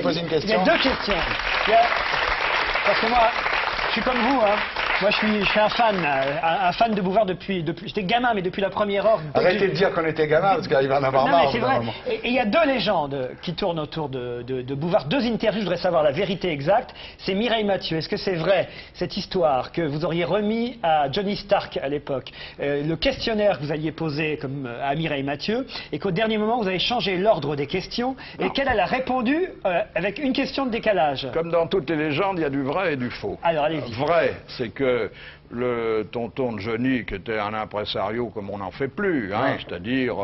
poser une question. Il y a deux questions. Parce que moi, je suis comme vous, hein. Moi, je suis un fan de Bouvard depuis j'étais gamin, mais depuis la première heure. Arrêtez de dire qu'on était gamin, parce qu'il va en avoir marre. Non, mais c'est vrai. Et il y a deux légendes qui tournent autour de Bouvard. Deux interviews, je voudrais savoir la vérité exacte. C'est Mireille Mathieu. Est-ce que c'est vrai, cette histoire, que vous auriez remis à Johnny Stark à l'époque le questionnaire que vous alliez poser à Mireille Mathieu, et qu'au dernier moment, vous avez changé l'ordre des questions, et qu'elle a répondu avec une question de décalage? Comme dans toutes les légendes, il y a du vrai et du faux. Alors, allez-y. Vrai, c'est que le tonton de Johnny, qui était un impresario comme on n'en fait plus, hein, c'est-à-dire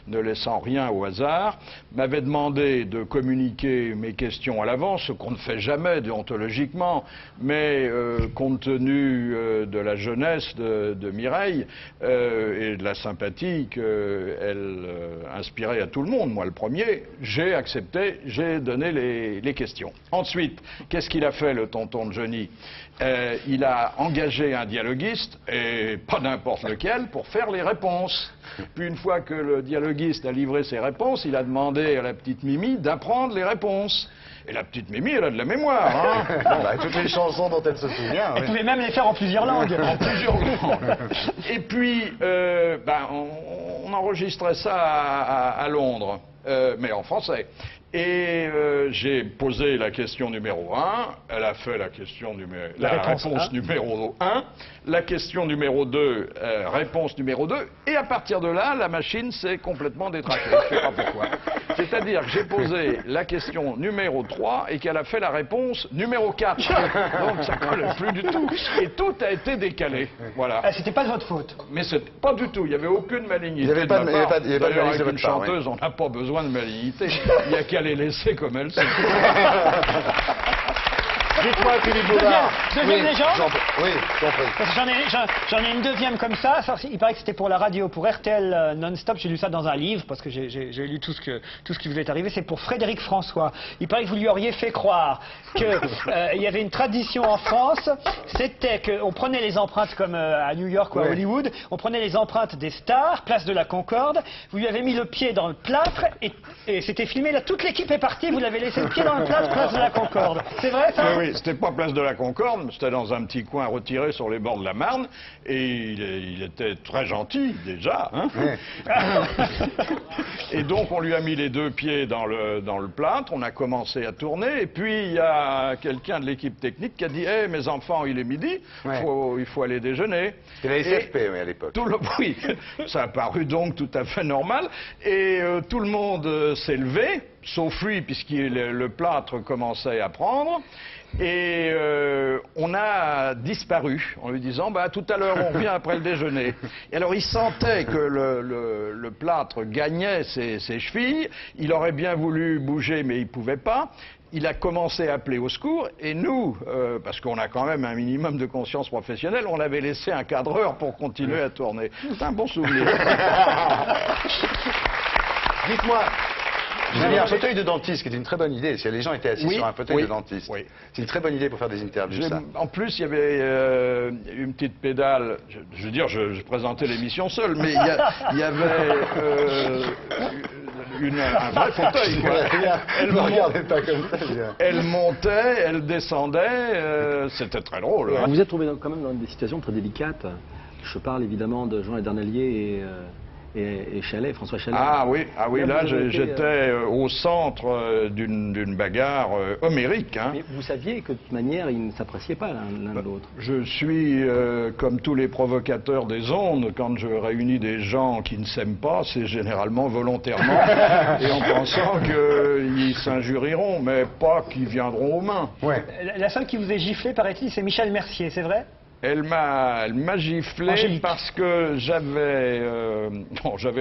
ne laissant rien au hasard, m'avait demandé de communiquer mes questions à l'avance, ce qu'on ne fait jamais déontologiquement, mais compte tenu de la jeunesse de Mireille et de la sympathie qu'elle inspirait à tout le monde, moi le premier, j'ai accepté, j'ai donné les questions. Ensuite, qu'est-ce qu'il a fait, le tonton de Johnny? Il a engagé un dialoguiste, et pas n'importe lequel, pour faire les réponses. Puis une fois que le dialoguiste a livré ses réponses, il a demandé à la petite Mimi d'apprendre les réponses. Et la petite Mimi, elle a de la mémoire. Hein. Bon, bah, toutes les chansons dont elle se souvient. Elle pouvait même les faire en plusieurs langues. En plusieurs langues. Et puis, on enregistrait ça à Londres, mais en français. Et j'ai posé la question numéro 1, elle a fait la réponse numéro 1, la question numéro 2, réponse numéro 2, et à partir de là, la machine s'est complètement détraquée. Je ne sais pas pourquoi. C'est-à-dire que j'ai posé la question numéro 3 et qu'elle a fait la réponse numéro 4. Donc ça ne colle plus du tout. Et tout a été décalé. Voilà. Ah, c'était pas de votre faute. Mais c'était pas du tout. Il n'y avait aucune malignité. Il n'y avait pas de D'ailleurs, avec votre une part, chanteuse, on n'a pas besoin de malignité. Il n'y a qu'à les laisser comme elles sont. Dites-moi, Philippe Bouvard. Deuxième légende. Oui, j'en prie. Parce que j'en ai une deuxième comme ça. Il paraît que c'était pour la radio, pour RTL non-stop. J'ai lu ça dans un livre parce que j'ai lu tout ce qui vous est arrivé. C'est pour Frédéric François. Il paraît que vous lui auriez fait croire qu'il y avait une tradition en France. C'était qu'on prenait les empreintes comme à New York ou à Hollywood. On prenait les empreintes des stars, place de la Concorde. Vous lui avez mis le pied dans le plâtre et c'était filmé. Là, toute l'équipe est partie. Vous l'avez laissé le pied dans le plâtre, place de la Concorde. C'est vrai ça? Oui, c'était pas place de la Concorde, c'était dans un petit coin retiré sur les bords de la Marne, et il était très gentil, déjà. Hein. Et donc, on lui a mis les deux pieds dans le plâtre, on a commencé à tourner, et puis il y a quelqu'un de l'équipe technique qui a dit « Hé, mes enfants, il est midi, il faut aller déjeuner. » C'était la SFP, oui, à l'époque. Oui, ça a paru donc tout à fait normal, et tout le monde s'est levé, sauf lui, puisque le plâtre commençait à prendre. Et on a disparu en lui disant bah, tout à l'heure on revient après le déjeuner. Et alors il sentait que le plâtre gagnait ses chevilles, il aurait bien voulu bouger mais il ne pouvait pas. Il a commencé à appeler au secours et nous, parce qu'on a quand même un minimum de conscience professionnelle, on avait laissé un cadreur pour continuer à tourner. C'est un bon souvenir. Dites-moi. Vous avez un fauteuil de dentiste, qui est une très bonne idée. Si les gens étaient assis sur un fauteuil de dentiste, c'est une très bonne idée pour faire des interviews, ça. En plus, il y avait une petite pédale. Je veux dire, je présentais l'émission seul, mais il y avait un vrai fauteuil. Elle ne regardait pas comme ça. Elle montait, elle descendait. C'était très drôle. Vous vous êtes trouvé quand même dans des situations très délicates. Je parle évidemment de Jean Edernalier et Chalet, François Chalet. Ah oui, là j'étais au centre d'une bagarre homérique. Hein. Mais vous saviez que de toute manière, ils ne s'appréciaient pas l'un de l'autre. Je suis, comme tous les provocateurs des ondes, quand je réunis des gens qui ne s'aiment pas, c'est généralement volontairement, et en pensant qu'ils s'injurieront, mais pas qu'ils viendront aux mains. Ouais. La seule qui vous ait giflé, paraît-il, c'est Michel Mercier, c'est vrai ? Elle m'a giflé Angélique. Parce que j'avais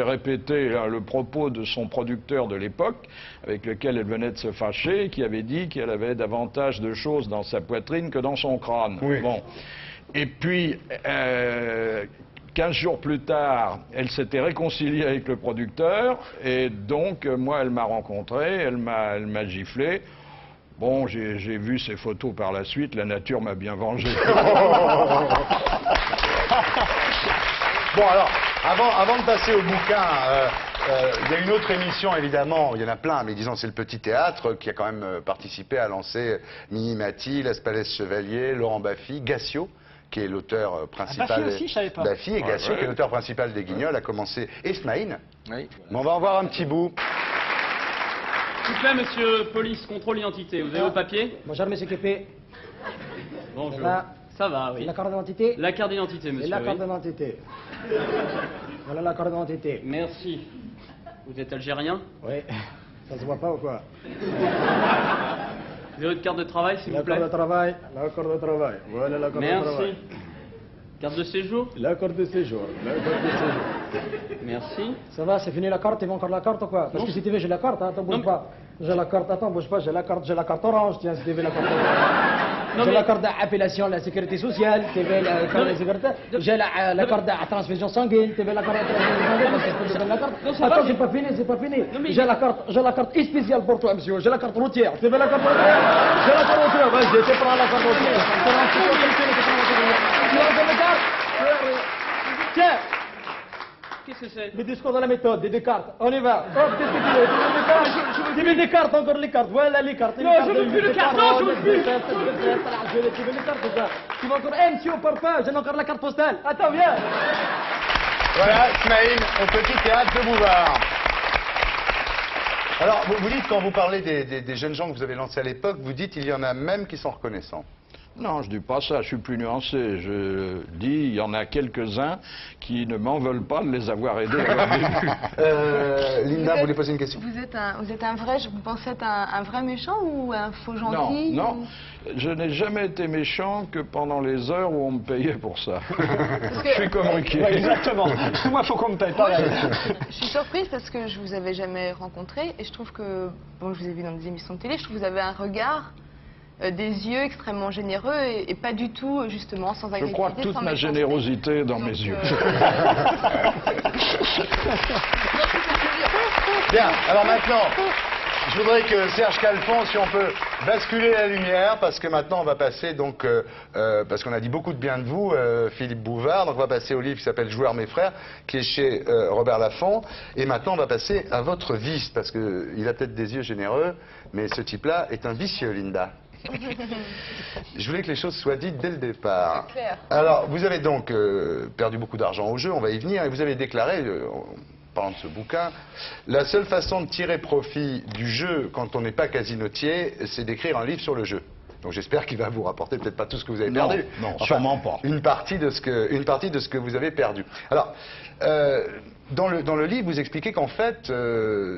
répété le propos de son producteur de l'époque, avec lequel elle venait de se fâcher, qui avait dit qu'elle avait davantage de choses dans sa poitrine que dans son crâne. Oui. Bon. Et puis, 15 jours plus tard, elle s'était réconciliée avec le producteur, et donc, moi, elle m'a rencontré, elle m'a giflé. Bon, j'ai vu ces photos par la suite, la nature m'a bien vengé. Bon, alors, avant de passer au bouquin, Il y a une autre émission, évidemment, il y en a plein, mais disons c'est le Petit Théâtre qui a quand même participé à lancer Mini Mati, Las Palais Chevalier, Laurent Baffy, Gassio, qui est l'auteur principal. Baffy aussi, je savais pas. Baffy et Gassio, qui est l'auteur principal des Guignols, a commencé. Et Smaïn. Oui. Mais on va en voir un petit bout. S'il vous plaît, monsieur, police, contrôle identité. Vous avez vos papiers? Bonjour, monsieur Képé. Bonjour. va Ça va, oui. La carte d'identité La carte d'identité, Et monsieur. la carte oui. d'identité. Voilà la carte d'identité. Merci. Vous êtes algérien? Oui. Ça se voit pas ou quoi? Vous avez votre carte de travail, s'il vous L'accord plaît? de travail. L'accord de travail. Voilà l'accord de Merci. travail. Carte de séjour? L'accord de séjour. L'accord de séjour. Merci. Ça va, c'est fini la carte? Il va encore la carte ou quoi? Parce que si tu veux, j'ai la carte, hein, attends, bouge Non, pas. J'ai la carte, attends, bouge pas, j'ai la carte orange, tiens, si tu veux la carte orange. J'ai la carte d'appellation à la sécurité sociale, tu veux la carte de sécurité. J'ai la carte de transfusion sanguine, tu veux la carte de transfusion sanguine, parce que je peux te donner la carte. Attends, c'est pas fini, c'est pas fini. J'ai la carte spéciale pour toi, monsieur. J'ai la carte routière. Tu veux la carte routière? J'ai la carte routière, vas-y, tu prends la carte routière. Tu veux la carte? Tiens. Qu'est-ce que c'est? Les discours de la méthode, des cartes. On y va. Hop, qu'est-ce que tu veux? Tu veux des cartes, encore les cartes. Voilà les cartes. Non, je veux plus les cartes. Non, je veux plus. Tu veux les cartes ou quoi? Tu veux encore un monsieur au parfum? J'ai encore la carte postale. Attends, viens. Voilà, Smaïn, au Petit Théâtre de Bouvard. Alors, vous dites, quand vous parlez des jeunes gens que vous avez lancés à l'époque, vous dites il y en a même qui sont reconnaissants. Non, je dis pas ça, je suis plus nuancé. Je dis, il y en a quelques-uns qui ne m'en veulent pas de les avoir aidés à leur début. Linda, vous voulez poser une question? Vous êtes un vrai, vous pensez être un vrai méchant ou un faux gentil? Non, je n'ai jamais été méchant que pendant les heures où on me payait pour ça. Je suis comme Ruquier. Ouais, exactement. Moi, il faut qu'on me paye, pareil. Je suis surprise parce que je vous avais jamais rencontré et je trouve que, bon, je vous ai vu dans des émissions de télé, je trouve que vous avez un regard, des yeux extrêmement généreux et pas du tout, justement, sans agressivité. Je crois toute sans ma méchanceté. générosité dans mes yeux. Bien, alors maintenant, je voudrais que Serge Calfon, si on peut basculer la lumière, parce que maintenant on va passer donc, parce qu'on a dit beaucoup de bien de vous, Philippe Bouvard, donc on va passer au livre qui s'appelle Joueurs mes frères, qui est chez Robert Laffont, et maintenant on va passer à votre vice, parce qu'il a peut-être des yeux généreux, mais ce type-là est un vicieux, Linda. Je voulais que les choses soient dites dès le départ. C'est clair. Alors, vous avez donc perdu beaucoup d'argent au jeu, on va y venir, et vous avez déclaré, en parlant de ce bouquin, la seule façon de tirer profit du jeu quand on n'est pas casinotier, c'est d'écrire un livre sur le jeu. Donc j'espère qu'il va vous rapporter peut-être pas tout ce que vous avez perdu. Non, Enfin, sûrement pas. Une partie de ce que vous avez perdu. Alors, dans le livre, vous expliquez qu'en fait,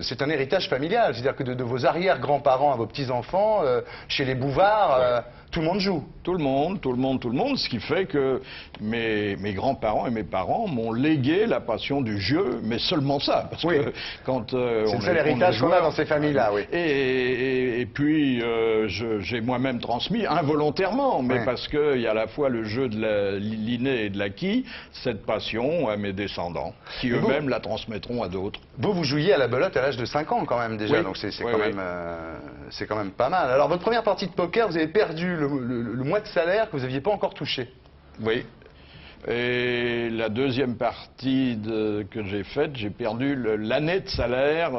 c'est un héritage familial. C'est-à-dire que de vos arrière-grands-parents à vos petits-enfants, chez les Bouvards, tout le monde joue. Tout le monde, ce qui fait que mes grands-parents et mes parents m'ont légué la passion du jeu, mais seulement ça. Parce que quand c'est le seul héritage qu'on a dans ces familles-là, oui. Et puis, j'ai moi-même transmis involontairement, mais parce qu'il y a à la fois le jeu de l'inné et de l'acquis, cette passion à mes descendants, qui eux-mêmes la transmettront à d'autres. Vous jouiez à la belote à l'âge de 5 ans quand même déjà, Oui. donc c'est Oui. quand même pas mal. Alors votre première partie de poker, vous avez perdu le mois de salaire que vous n'aviez pas encore touché. Oui. Et la deuxième partie que j'ai faite, j'ai perdu l'année de salaire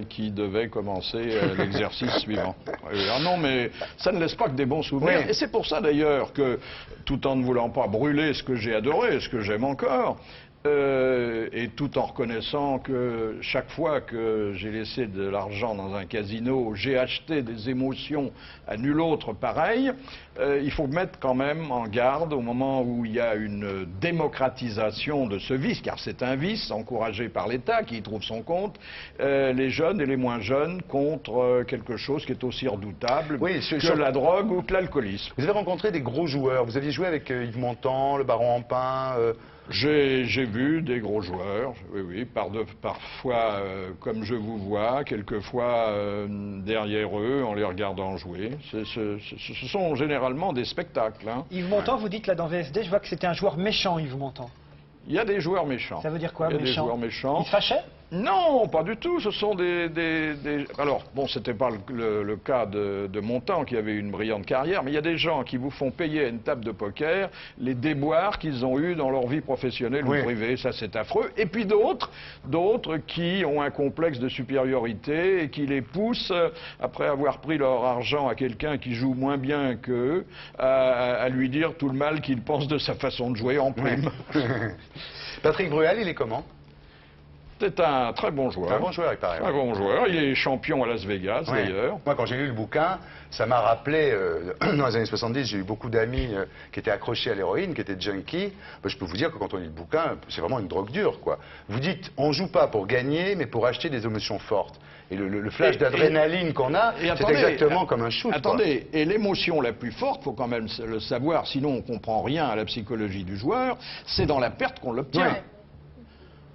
qui devait commencer l'exercice suivant. Ah non, mais ça ne laisse pas que des bons souvenirs. Oui. Et c'est pour ça d'ailleurs que, tout en ne voulant pas brûler ce que j'ai adoré, ce que j'aime encore, et tout en reconnaissant que chaque fois que j'ai laissé de l'argent dans un casino, j'ai acheté des émotions à nul autre pareil, il faut mettre quand même en garde au moment où il y a une démocratisation de ce vice, car c'est un vice encouragé par l'État qui y trouve son compte, les jeunes et les moins jeunes contre quelque chose qui est aussi redoutable que la drogue ou que l'alcoolisme. Vous avez rencontré des gros joueurs, vous aviez joué avec Yves Montand, le Baron Empin... J'ai vu des gros joueurs, oui, parfois comme je vous vois, quelquefois derrière eux en les regardant jouer. Ce sont généralement des spectacles. Hein. Yves Montand, vous dites là dans VSD, je vois que c'était un joueur méchant, Yves Montand. Il y a des joueurs méchants. Ça veut dire quoi, Il y a méchant? des joueurs méchants. Il se fâchait? Non, pas du tout. Ce sont Alors, bon, c'était pas le cas de Montand, qui avait une brillante carrière, mais il y a des gens qui vous font payer à une table de poker les déboires qu'ils ont eus dans leur vie professionnelle ou privée. Ça, c'est affreux. Et puis d'autres qui ont un complexe de supériorité et qui les poussent, après avoir pris leur argent à quelqu'un qui joue moins bien qu'eux, à lui dire tout le mal qu'il pense de sa façon de jouer en prime. Patrick Bruel, il est comment? C'est un très bon joueur. Un bon joueur, il paraît. Un bon joueur. Il est champion à Las Vegas, d'ailleurs. Moi, quand j'ai lu le bouquin, ça m'a rappelé, dans les années 70, j'ai eu beaucoup d'amis qui étaient accrochés à l'héroïne, qui étaient junkies. Je peux vous dire que quand on lit le bouquin, c'est vraiment une drogue dure, quoi. Vous dites, on joue pas pour gagner, mais pour acheter des émotions fortes. Et le flash d'adrénaline qu'on a, c'est exactement comme un shoot. Attendez, et l'émotion la plus forte, faut quand même le savoir, sinon on comprend rien à la psychologie du joueur, c'est dans la perte qu'on l'obtient. Ouais.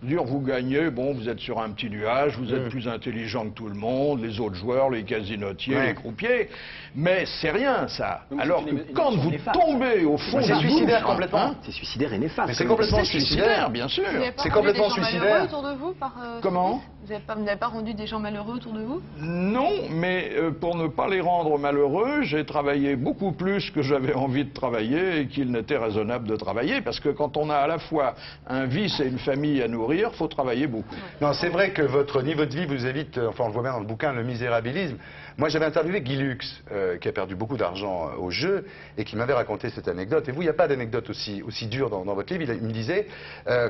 Dire vous gagnez, bon, vous êtes sur un petit nuage, vous êtes plus intelligent que tout le monde, les autres joueurs, les casinotiers, les croupiers, mais c'est rien ça. Alors que quand vous tombez au fond c'est du suicidaire gouffre, complètement. hein, C'est suicidaire et néfaste. Mais c'est complètement suicidaire, bien sûr. Vous n'avez pas C'est rendu complètement des gens suicidaire. malheureux autour de vous par Comment? Vous n'avez pas rendu des gens malheureux autour de vous? Non, mais pour ne pas les rendre malheureux, j'ai travaillé beaucoup plus que j'avais envie de travailler et qu'il n'était raisonnable de travailler, parce que quand on a à la fois un vice et une famille à nourrir, il faut travailler beaucoup. Non, c'est vrai que votre niveau de vie vous évite, enfin on le voit bien dans le bouquin, le misérabilisme. Moi j'avais interviewé Guy Lux, qui a perdu beaucoup d'argent au jeu, et qui m'avait raconté cette anecdote. Et vous, il n'y a pas d'anecdote aussi dure dans votre livre. Il me disait,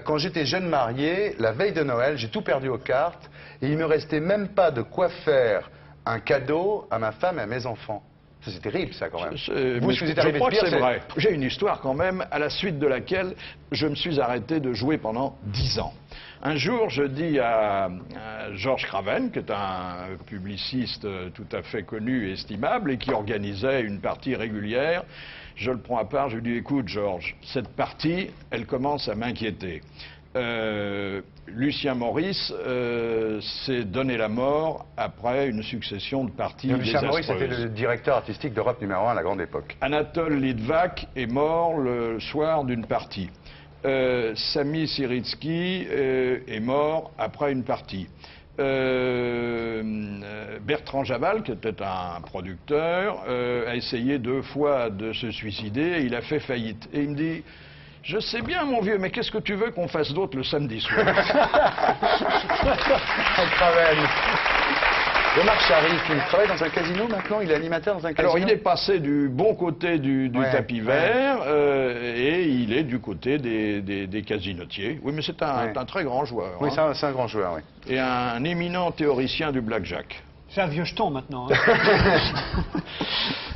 quand j'étais jeune marié, la veille de Noël, j'ai tout perdu aux cartes, et il me restait même pas de quoi faire un cadeau à ma femme et à mes enfants. Ça, c'est terrible, ça, quand même. Vous, je crois que c'est vrai. J'ai une histoire, quand même, à la suite de laquelle je me suis arrêté de jouer pendant 10 ans. Un jour, je dis à Georges Craven, qui est un publiciste tout à fait connu et estimable, et qui organisait une partie régulière, je le prends à part, je lui dis, écoute, Georges, cette partie, elle commence à m'inquiéter. Lucien Maurice s'est donné la mort après une succession de parties Lucien désastreuses. Maurice était le directeur artistique d'Europe numéro 1 à la grande époque. Anatole Litvak est mort le soir d'une partie. Sami Siritsky est mort après une partie. Bertrand Javal, qui était un producteur, a essayé 2 fois de se suicider et il a fait faillite. Et il me dit... Je sais bien, mon vieux, mais qu'est-ce que tu veux qu'on fasse d'autre le samedi soir? Omar Sharif, il travaille dans un casino maintenant, il est animateur dans un casino. Alors il est passé du bon côté du tapis vert et il est du côté des casinotiers. Oui, mais c'est un très grand joueur. Oui, hein. c'est un grand joueur, oui. Et un éminent théoricien du blackjack. C'est un vieux jeton maintenant. Hein.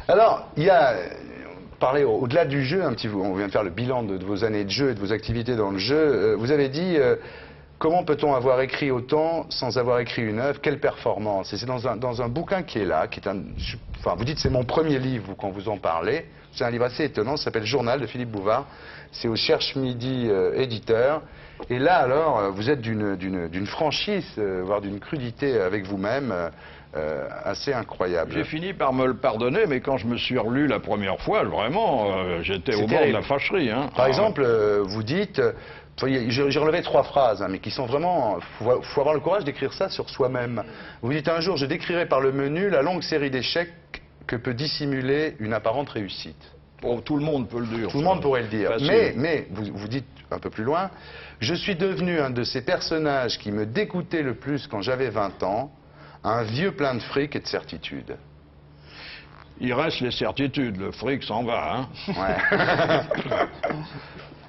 Alors, il y a... Parler au-delà du jeu, un petit peu, on vient de faire le bilan de vos années de jeu et de vos activités dans le jeu. Vous avez dit, comment peut-on avoir écrit autant sans avoir écrit une œuvre? Quelle performance? Et c'est dans un bouquin qui est là, qui est enfin, vous dites c'est mon premier livre quand vous en parlez. C'est un livre assez étonnant, ça s'appelle Journal de Philippe Bouvard. C'est au Cherche Midi éditeur. Et là, alors, vous êtes d'une franchise, voire d'une crudité avec vous-même. Assez incroyable. J'ai fini par me le pardonner, mais quand je me suis relu la première fois, vraiment, j'étais au bord de la fâcherie. Hein. Par exemple, vous dites, j'ai relevé 3 phrases, hein, mais qui sont vraiment, faut avoir le courage d'écrire ça sur soi-même. Vous dites un jour, je décrirai par le menu la longue série d'échecs que peut dissimuler une apparente réussite. Bon, tout le monde peut le dire. Tout le monde pourrait le dire. Facile. Mais vous dites un peu plus loin, je suis devenu un de ces personnages qui me dégoûtait le plus quand j'avais 20 ans, un vieux plein de fric et de certitudes. Il reste les certitudes, le fric s'en va. Hein. Ouais.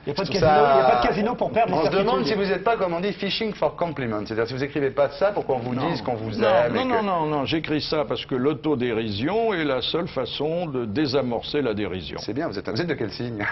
Il n'y a pas de casino pour perdre les On se certitudes. demande si vous n'êtes pas, comme on dit, fishing for compliments. C'est-à-dire si vous n'écrivez pas ça pour qu'on vous dise qu'on vous aime. Non, j'écris ça parce que l'autodérision est la seule façon de désamorcer la dérision. C'est bien, vous êtes de quel signe?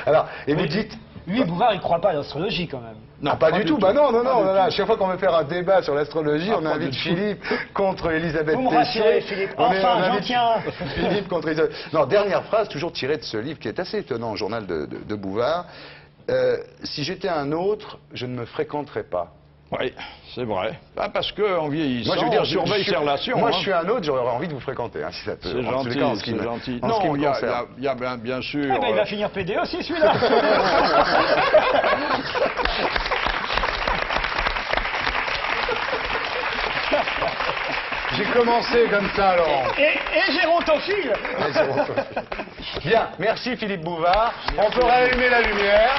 Alors, et vous dites... Lui, Bouvard, il ne croit pas à l'astrologie quand même. Non, pas du tout. Bah non. tout. Chaque fois qu'on veut faire un débat sur l'astrologie, on invite Philippe contre Elisabeth Vous me Tessier. rassurez, Philippe. Enfin, j'en tiens. Philippe contre Elisabeth. Non, dernière phrase, toujours tirée de ce livre qui est assez étonnant, au journal de Bouvard. Si j'étais un autre, je ne me fréquenterais pas. Oui, c'est vrai. Ah, parce qu'en vieillissant, on surveille ses relations. Moi, je suis un autre, j'aurais envie de vous fréquenter, hein, si ça peut. C'est gentil, c'est gentil. Non, il y a bien sûr... Eh ben, il va finir PD aussi, celui-là. J'ai commencé comme ça, Laurent. Et gérontophile. Bien, merci Philippe Bouvard. On peut rallumer la lumière.